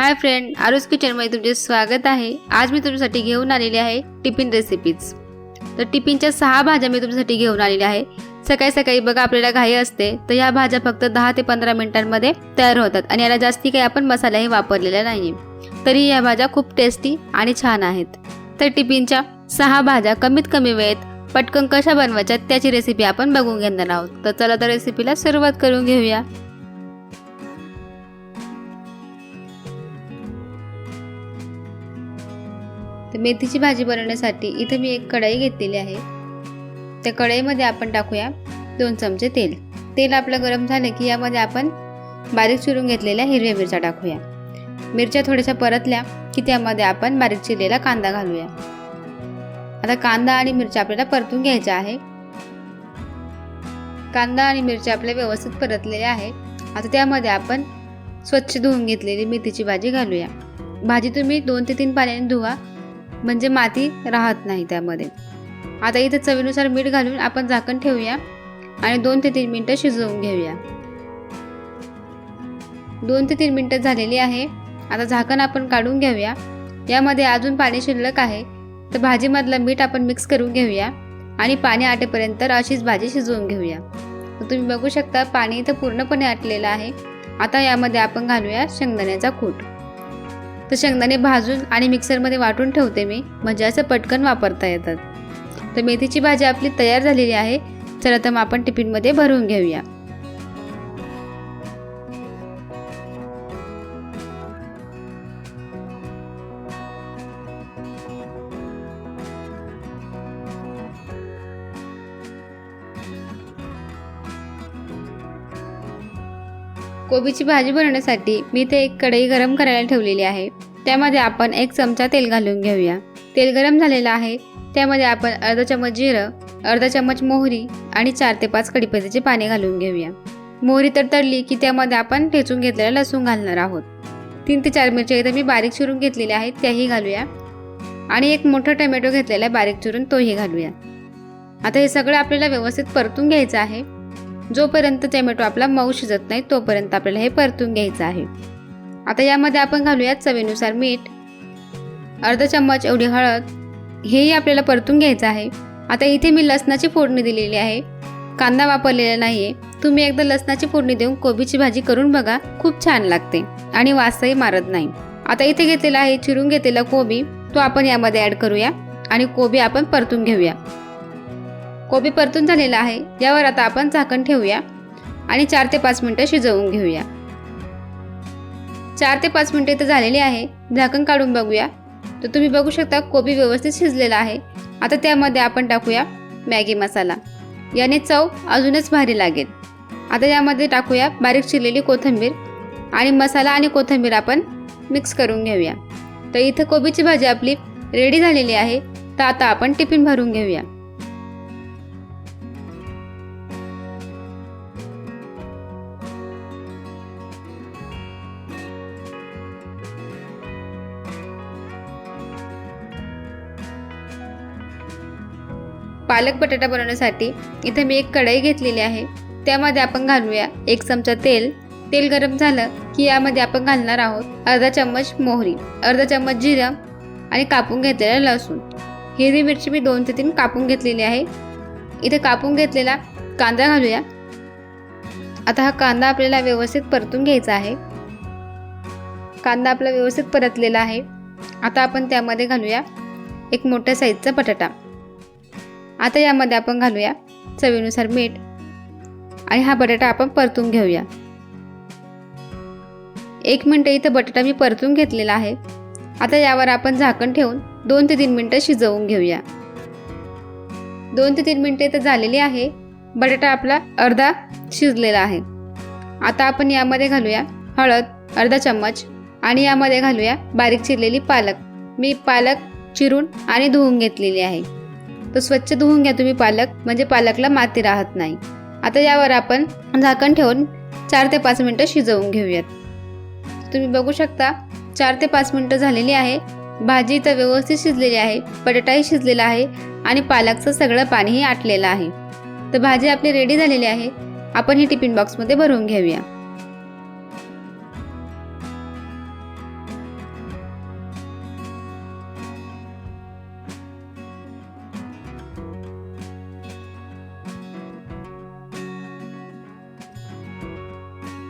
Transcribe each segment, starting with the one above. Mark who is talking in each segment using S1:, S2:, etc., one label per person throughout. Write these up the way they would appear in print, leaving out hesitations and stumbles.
S1: Hi friend, Aarush किचनमध्ये तुमचे स्वागत आहे। आज मी तुमच्यासाठी घेऊन आलेली आहे टिफिन रेसिपीज। तर टिफिनच्या 6 भाज्या मी तुमच्यासाठी घेऊन आलेली आहे। सकाळी सकाळी बघा आपल्याला घाई असते, तर ह्या भाज्या फक्त 10 ते 15 मिनिटांमध्ये तयार होतात आणि याला जास्ती काही आपण मसालाही वापरलेला नाही, तरी या भाज्या खूप टेस्टी आणि छान आहेत। तर टिफिनच्या 6 भाज्या कमीत कमी वेळेत पटकन कशा बनवायच्या त्याची रेसिपी आपण बघून घेणार आहोत। तर चला तर रेसिपीला सुरुवात करून घेऊया। तर मेथीची भाजी बनवण्यासाठी इथे मी एक कढई घेतलेली आहे। त्या कढईमध्ये आपण टाकूया 2 चमचे तेल। तेल आपलं गरम झाले की यामध्ये आपण बारीक चिरून घेतलेल्या हिरव्या मिरच्या टाकूया। मिरच्या थोड्याशा परतल्या की त्यामध्ये आपण बारीक चिरलेला कांदा घालूया। आता कांदा आणि मिरच्या आपल्याला परतून घ्यायच्या आहे। कांदा आणि मिरच्या आपल्या व्यवस्थित परतलेल्या आहे। आता त्यामध्ये आपण स्वच्छ धुवून घेतलेली मेथीची भाजी घालूया। भाजी तुम्ही 2 ते 3 पाण्याने धुवा, म्हणजे माती राहत नाही त्यामध्ये। आता इथे चवीनुसार मीठ घालून आपण झाकण ठेवूया आणि 2 ते 3 मिनिटं शिजवून घेऊया। 2 ते 3 मिनिटं झालेली आहे। आता झाकण आपण काढून घेऊया। यामध्ये अजून पाणी शिल्लक आहे, तर भाजीमधलं मीठ आपण मिक्स करून घेऊया आणि पाणी आटेपर्यंत अशीच भाजी शिजवून घेऊया। तर तुम्ही बघू शकता पाणी इथं पूर्णपणे आटलेलं आहे। आता यामध्ये आपण घालूया शेंगदाण्याचा कूट। तर शेंगदाणे भाजून आणि मिक्सरमध्ये वाटून ठेवते मी, म्हणजे असं पटकन वापरता येतात। तर मेथीची भाजी आपली तयार झालेली आहे। चला तर मग आपण टिफिनमध्ये भरून घेऊया। कोबीची भाजी बनवण्यासाठी मी इथे एक कढई गरम करायला ठेवलेली आहे। त्यामध्ये आपण 1 चमचा तेल घालून घेऊया। तेल गरम झालेलं आहे, त्यामध्ये आपण अर्धा चमच जिरं, अर्धा चमच मोहरी आणि 4 ते 5 कढीपत्त्याचे पाने घालून घेऊया। मोहरी तडतडली की त्यामध्ये आपण ठेचून घेतलेला लसूण घालणार आहोत। 3 ते 4 मिरच्या इथे मी बारीक चिरून घेतलेल्या आहेत, त्याही घालूया आणि एक मोठा टोमॅटो घेतलेला बारीक चिरून तोही घालूया। आता हे सगळं आपल्याला व्यवस्थित परतून घ्यायचं आहे। जोपर्यंत टोमॅटो आपला मऊ शिजत नाही तोपर्यंत आपल्याला हे परतून घ्यायचं आहे। आता यामध्ये आपण घालूया चवीनुसार मीठ, अर्धा चम्मच एवढी हळद, हेही आपल्याला परतून घ्यायचं आहे। आता इथे मी लसणाची फोडणी दिलेली आहे, कांदा वापरलेला नाहीये। तुम्ही एकदा लसणाची फोडणी देऊन कोबीची भाजी करून बघा, खूप छान लागते आणि वासही मारत नाही। आता इथे घेतलेला आहे चिरून घेतलेला कोबी, तो आपण यामध्ये ॲड करूया आणि कोबी आपण परतून घेऊया। कोबी परतून झालेला आहे, यावर आता आपण झाकण ठेवूया आणि 4 ते 5 मिनिटं शिजवून घेऊया। 4 ते 5 मिनिटं इथे झालेली आहे। झाकण काढून बघूया, तर तुम्ही बघू शकता कोबी व्यवस्थित शिजलेला आहे। आता त्यामध्ये आपण टाकूया मॅगी मसाला, याने चव अजूनच भारी लागेल। आता यामध्ये टाकूया बारीक चिरलेली कोथिंबीर आणि मसाला आणि कोथिंबीर आपण मिक्स करून घेऊया। तर इथे कोबीची भाजी आपली रेडी झालेली आहे। तर आता आपण टिफिन भरून घेऊया। पालक बटाटा बनवण्यासाठी इथे मी एक कढई घेतलेली आहे। त्यामध्ये आपण घालूया 1 चमचा तेल। तेल गरम झालं की यामध्ये आपण घालणार आहोत अर्धा चम्मच मोहरी, अर्धा चम्मच जिरं आणि कापून घेतलेला लसूण। हिरवी मिरची मी 2 ते 3 कापून घेतलेली आहे। इथे कापून घेतलेला कांदा घालूया। आता हा कांदा आपल्याला व्यवस्थित परतून घ्यायचा आहे। कांदा आपला व्यवस्थित परतलेला आहे। आता आपण त्यामध्ये घालूया एक मोठ्या साईजचा बटाटा। आता यामध्ये आपण घालूया चवीनुसार मीठ आणि हा बटाटा आपण परतून घेऊया। 1 मिनिट इथे बटाटा मी परतून घेतलेला आहे। आता यावर आपण झाकण ठेवून 2 ते 3 मिनिटं शिजवून घेऊया। 2 ते 3 मिनिटं इथे झालेली आहे। बटाटा आपला अर्धा शिजलेला आहे। आता आपण यामध्ये घालूया हळद अर्धा चम्मच आणि यामध्ये घालूया बारीक चिरलेली पालक। मी पालक चिरून आणि धुवून घेतलेली आहे। तर स्वच्छ धुवून घ्या तुम्ही पालक, म्हणजे पालकला माती राहत नाही। आता यावर आपण झाकण ठेवून 4 ते 5 मिनिटं शिजवून घेऊयात। तुम्ही बघू शकता 4 ते 5 मिनिटं झालेली आहे। भाजी तर व्यवस्थित शिजलेली आहे, बटाटाही शिजलेला आहे आणि पालकचं सगळं पाणीही आटलेलं आहे। तर भाजी आपली रेडी झालेली आहे। आपण ही टिफिन बॉक्समध्ये भरून घेऊया।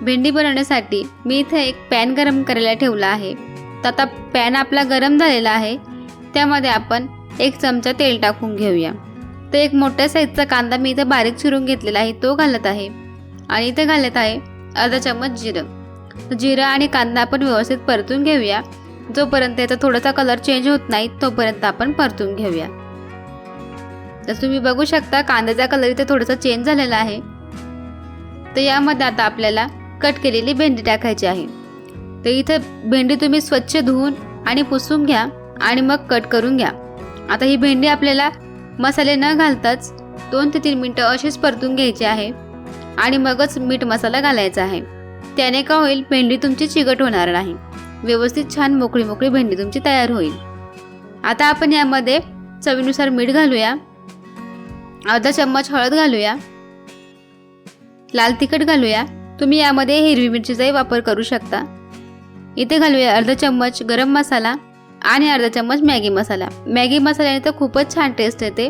S1: भेंडी बनवण्यासाठी मी इथे एक पॅन गरम करायला ठेवला आहे. तर आता पॅन आपला गरम झालेला आहे. त्यामध्ये आपण 1 चमचा तेल टाकून घेऊया. तर एक मोठ्या साईजचा कांदा मी इथे बारीक चिरून घेतलेला आहे, तो घालत आहे. आणि इथे घालत आहे अर्धा चम्मच जिरं. जिरं आणि कांदा आपण व्यवस्थित परतून घेऊया. जोपर्यंत याचा थोडासा कलर चेंज होत नाही तोपर्यंत आपण परतून घेऊया. तर तुम्ही बघू शकता कांद्याचा कलर इथे थोडासा चेंज झालेला आहे. तर यामध्ये आता आपल्याला कट केलेली भेंडी टाकायची आहे. तर इथे भेंडी तुम्ही स्वच्छ धुवून आणि पुसून घ्या आणि मग कट करून घ्या. आता ही भेंडी आपल्याला मसाले न घालताच 2 ते 3 मिनटं अशीच परतून घ्यायची आहे आणि मगच मीठ मसाला घालायचा आहे. त्याने का होईल, भेंडी तुमची चिकट होणार नाही. व्यवस्थित छान मोकळी मोकळी भेंडी तुमची तयार होईल. आता आपण यामध्ये चवीनुसार मीठ घालूया. अर्धा चम्मच हळद घालूया. लाल तिखट घालूया. तुम्ही यामध्ये हिरवी मिरचीचाही वापर करू शकता. इथे घालूया अर्धा चम्मच गरम मसाला आणि अर्धा चम्मच मॅगी मसाला. मॅगी मसाल्याने तर खूपच छान टेस्ट येते.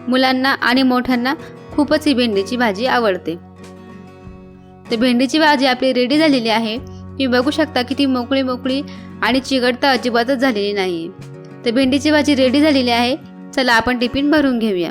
S1: मुलांना आणि मोठ्यांना खूपच ही भेंडीची भाजी आवडते. तर भेंडीची भाजी आपली रेडी झालेली आहे. तुम्ही बघू शकता किती मोकळी मोकळी आणि चिकट तर अजिबातच झालेली नाही. तर भेंडीची भाजी रेडी झालेली आहे. चला आपण टिफिन भरून घेऊया.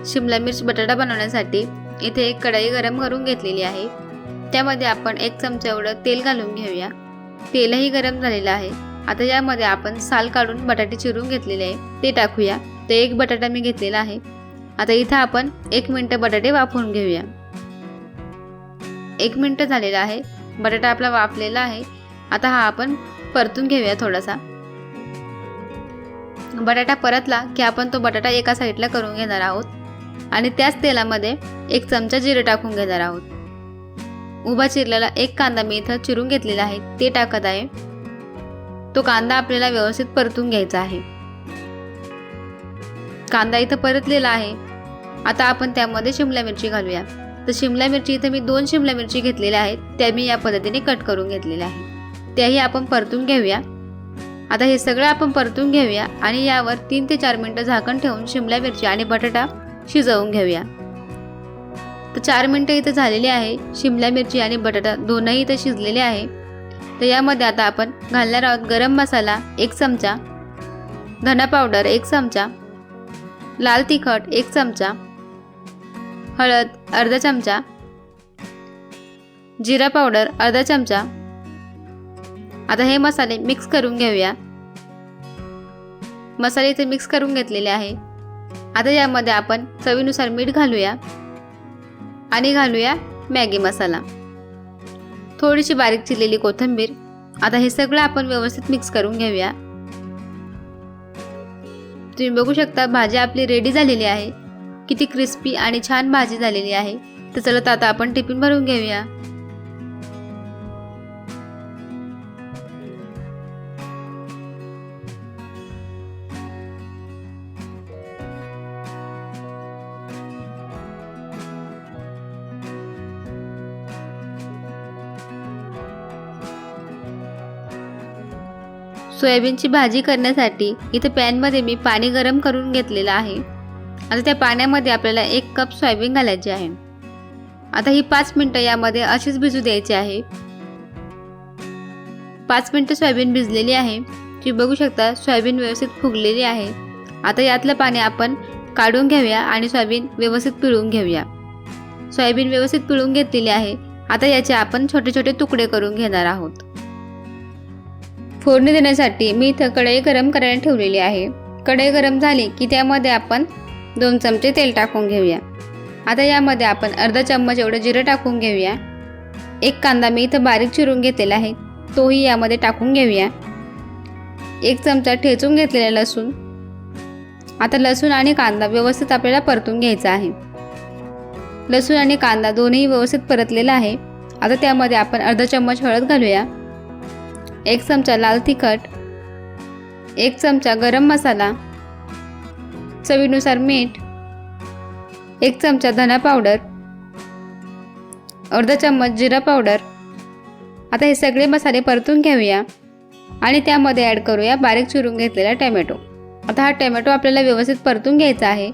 S1: शिमला मिर्च बटाटा बनवण्यासाठी इथे एक कढई गरम करून घेतलेली आहे. त्यामध्ये आपण 1 चमचा एवढं तेल घालून घेऊया. तेलही गरम झालेलं आहे. आता यामध्ये आपण साल काढून बटाटे चिरून घेतलेले आहे ते टाकूया. तर 1 बटाटा मी घेतलेला आहे. आता इथं आपण 1 मिनिट बटाटे वाफवून घेऊया. 1 मिनिट झालेला आहे. बटाटा आपला वाफलेला आहे. आता हा आपण परतून घेऊया थोडासा. बटाटा परतला की आपण तो बटाटा एका साईडला करून घेणार आहोत आणि त्याच तेलामध्ये 1 चमचा जिरं टाकून घेणार आहोत. उभा चिरलेला 1 कांदा मी इथं चिरून घेतलेला आहे ते टाकत आहे. तो कांदा आपल्याला व्यवस्थित परतून घ्यायचा आहे. कांदा इथं परतलेला आहे. आता आपण त्यामध्ये शिमला मिरची घालूया. तर शिमला मिरची इथं मी 2 शिमला मिरची घेतलेल्या आहेत. त्या मी या पद्धतीने कट करून घेतलेल्या आहे. त्याही आपण परतून घेऊया. आता हे सगळं आपण परतून घेऊया आणि यावर 3 ते 4 मिनिटं झाकण ठेवून शिमला मिरची आणि बटाटा शिजवून घेऊया. तर 4 मिनिटं इथं झालेली आहे. शिमला मिरची आणि बटाटा दोनही इथं शिजलेले आहे. तर यामध्ये आता आपण घालणार आहोत गरम मसाला 1 चमचा, धना पावडर 1 चमचा, लाल तिखट 1 चमचा, हळद अर्धा चमचा, जिरा पावडर अर्धा चमचा. आता हे मसाले मिक्स करून घेऊया. मसाले इथे मिक्स करून घेतलेले आहे. आता यामध्ये आपण चवीनुसार मीठ घालूया आणि घालूया मॅगी मसाला, थोडीशी बारीक चिरलेली कोथिंबीर. आता हे सगळं आपण व्यवस्थित मिक्स करून घेऊया. तुम्ही बघू शकता भाजी आपली रेडी झालेली आहे. किती क्रिस्पी आणि छान भाजी झालेली आहे. तर चला आता आपण टिफिन भरून घेऊया. सोयाबीनची भाजी करण्यासाठी इथे पॅनमध्ये मी पाणी गरम करून घेतलेलं आहे. आता त्या पाण्यामध्ये आपल्याला 1 कप सोयाबीन घालायचे आहे. आता ही 5 मिनिटं यामध्ये अशीच भिजू द्यायची आहे. 5 मिनिटं सोयाबीन भिजलेली आहे. तुम्ही बघू शकता सोयाबीन व्यवस्थित फुगलेली आहे. आता यातलं पाणी आपण काढून घेऊया आणि सोयाबीन व्यवस्थित पिळून घेऊया. सोयाबीन व्यवस्थित पिळून घेतलेली आहे. आता याचे आपण छोटे छोटे तुकडे करून घेणार आहोत. फोडणी देण्यासाठी मी इथं कढई गरम करायला ठेवलेली आहे. कढई गरम झाली की त्यामध्ये आपण 2 चमचे तेल टाकून घेऊया. आता यामध्ये आपण अर्धा चम्मच एवढं जिरं टाकून घेऊया. 1 कांदा मी इथं बारीक चिरून घेतलेला आहे तोही यामध्ये टाकून घेऊया. 1 चमचा ठेचून घेतलेला लसूण. आता लसूण आणि कांदा व्यवस्थित आपल्याला परतून घ्यायचा आहे. लसूण आणि कांदा दोन्ही व्यवस्थित परतलेला आहे. आता त्यामध्ये आपण अर्धा चम्मच हळद घालूया. 1 चमचा लाल तिखट, 1 चमचा गरम मसाला, चवीनुसार मीठ, 1 चमचा धना पावडर, अर्धा चम्मच जिरा पावडर। आता हे सगळे मसाले परतून घेऊया आणि त्यामध्ये ॲड करूया बारीक चिरून घेतलेला टोमॅटो। आता हा टोमॅटो आपल्याला व्यवस्थित परतून घ्यायचा आहे,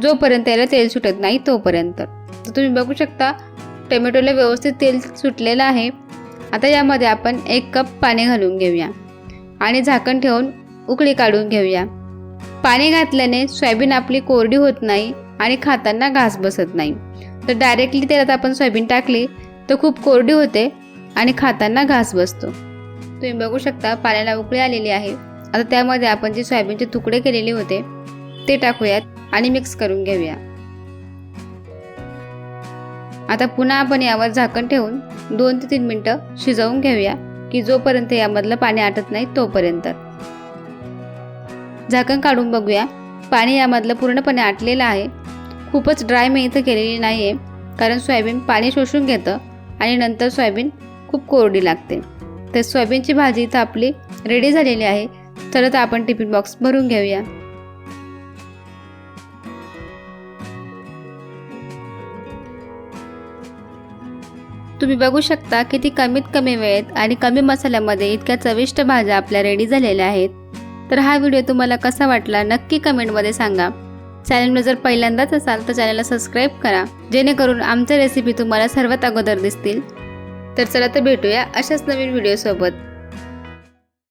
S1: जोपर्यंत याला तेल सुटत नाही तोपर्यंत। तर तुम्ही बघू शकता टोमॅटोला व्यवस्थित तेल सुटलेलं आहे। आता यामध्ये आपण 1 कप पाणी घालून घेऊया आणि झाकण ठेवून उकळी काढून घेऊया। पाणी घातल्याने सोयाबीन आपली कोरडी होत नाही आणि खाताना घास बसत नाही। तर डायरेक्टली तेलात आपण सोयाबीन टाकली तर खूप कोरडी होते आणि खाताना घास बसतो। तुम्ही बघू शकता पाण्याला उकळी आलेली आहे। आता त्यामध्ये आपण जे सोयाबीनचे तुकडे केलेले होते ते टाकूयात आणि मिक्स करून घेऊया। आता पुन्हा आपण यावर झाकण ठेवून 2 ते 3 मिनिटं शिजवून घेऊया की जोपर्यंत यामधलं पाणी आटत नाही तोपर्यंत। झाकण काढून बघूया, पाणी यामधलं पूर्णपणे आटलेलं आहे। खूपच ड्राय मी इथं केलेली नाही आहे, कारण सोयाबीन पाणी शोषून घेतं आणि नंतर सोयाबीन खूप कोरडी लागते। तर सोयाबीनची भाजी इथं आपली रेडी झालेली आहे। तर आता आपण टिफिन बॉक्स भरून घेऊया। तुम्ही बघू शकता किती कमीत कमी वेळेत आणि कमी मसाल्यामध्ये इतक्या चविष्ट भाज्या आपल्या रेडी झालेल्या आहेत। तर हा व्हिडिओ तुम्हाला कसा वाटला नक्की कमेंटमध्ये सांगा। चॅनलवर जर पहिल्यांदाच असाल तर चॅनलला सबस्क्राईब करा, जेणेकरून आमच्या रेसिपी तुम्हाला सर्वात अगोदर दिसतील। तर चला तर भेटूया अशाच नवीन व्हिडिओसोबत।